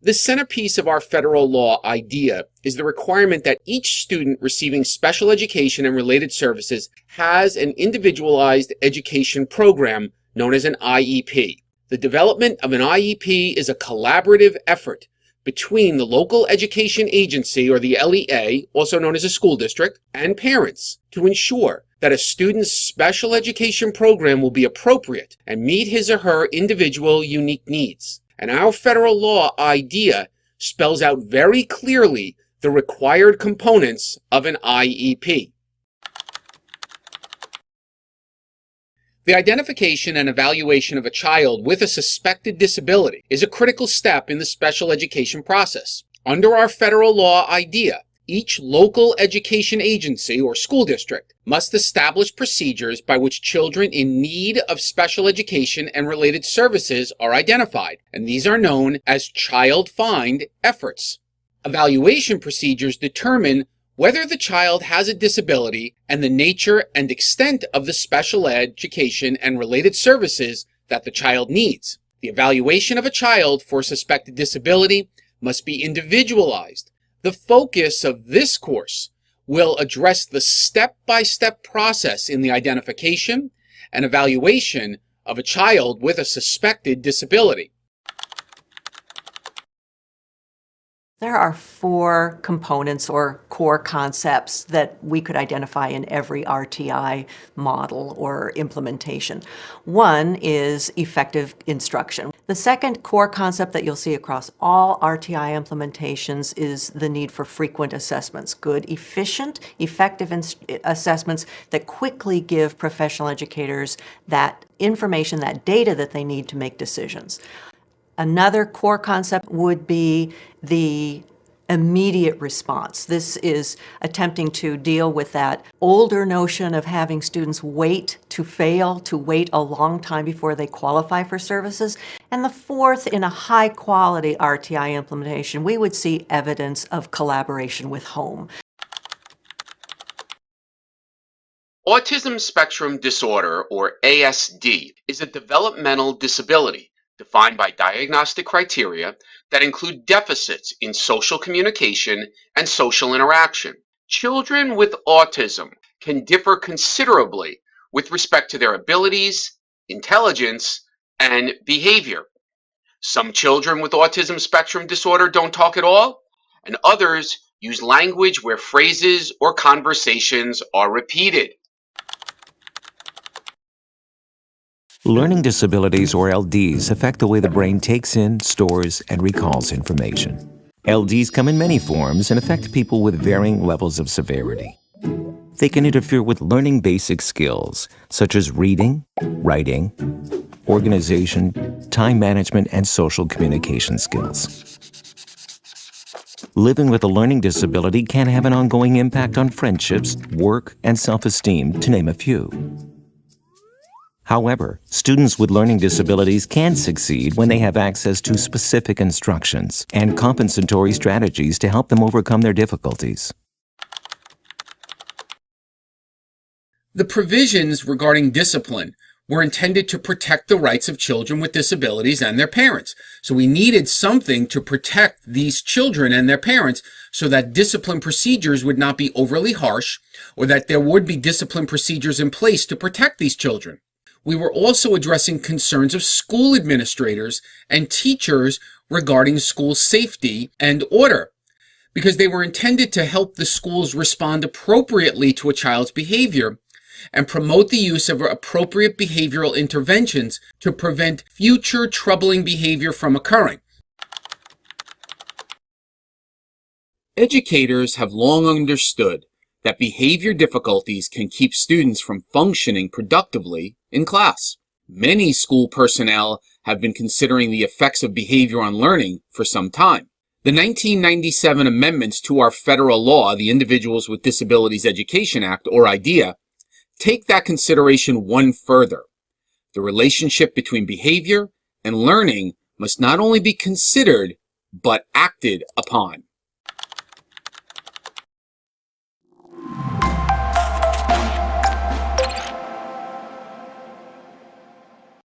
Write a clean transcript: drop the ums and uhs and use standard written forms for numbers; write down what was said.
The centerpiece of our federal law IDEA is the requirement that each student receiving special education and related services has an individualized education program known as an IEP. The development of an IEP is a collaborative effort between the local education agency, or the LEA, also known as a school district, and parents to ensure that a student's special education program will be appropriate and meet his or her individual unique needs. And our federal law IDEA spells out very clearly the required components of an IEP. The identification and evaluation of a child with a suspected disability is a critical step in the special education process. Under our federal law IDEA, each local education agency or school district must establish procedures by which children in need of special education and related services are identified, and these are known as child find efforts. Evaluation procedures determine whether the child has a disability and the nature and extent of the special education and related services that the child needs. The evaluation of a child for suspected disability must be individualized. The focus of this course will address the step-by-step process in the identification and evaluation of a child with a suspected disability. There are 4 components or core concepts that we could identify in every RTI model or implementation. One is effective instruction. The second core concept that you'll see across all RTI implementations is the need for frequent assessments, good, efficient, effective assessments that quickly give professional educators that information, that data that they need to make decisions. Another core concept would be the immediate response. This is attempting to deal with that older notion of having students wait to fail, to wait a long time before they qualify for services. And the fourth, in a high-quality RTI implementation, we would see evidence of collaboration with home. Autism spectrum disorder, or ASD, is a developmental disability defined by diagnostic criteria that include deficits in social communication and social interaction. Children with autism can differ considerably with respect to their abilities, intelligence, and behavior. Some children with autism spectrum disorder don't talk at all, and others use language where phrases or conversations are repeated. Learning disabilities, or LDs, affect the way the brain takes in, stores, and recalls information. LDs come in many forms and affect people with varying levels of severity. They can interfere with learning basic skills, such as reading, writing, organization, time management, and social communication skills. Living with a learning disability can have an ongoing impact on friendships, work, and self-esteem, to name a few. However, students with learning disabilities can succeed when they have access to specific instructions and compensatory strategies to help them overcome their difficulties. The provisions regarding discipline were intended to protect the rights of children with disabilities and their parents. So we needed something to protect these children and their parents so that discipline procedures would not be overly harsh, or that there would be discipline procedures in place to protect these children. We were also addressing concerns of school administrators and teachers regarding school safety and order, because they were intended to help the schools respond appropriately to a child's behavior and promote the use of appropriate behavioral interventions to prevent future troubling behavior from occurring. Educators have long understood that behavior difficulties can keep students from functioning productively in class. Many school personnel have been considering the effects of behavior on learning for some time. The 1997 amendments to our federal law, the Individuals with Disabilities Education Act, or IDEA, take that consideration one further. The relationship between behavior and learning must not only be considered, but acted upon.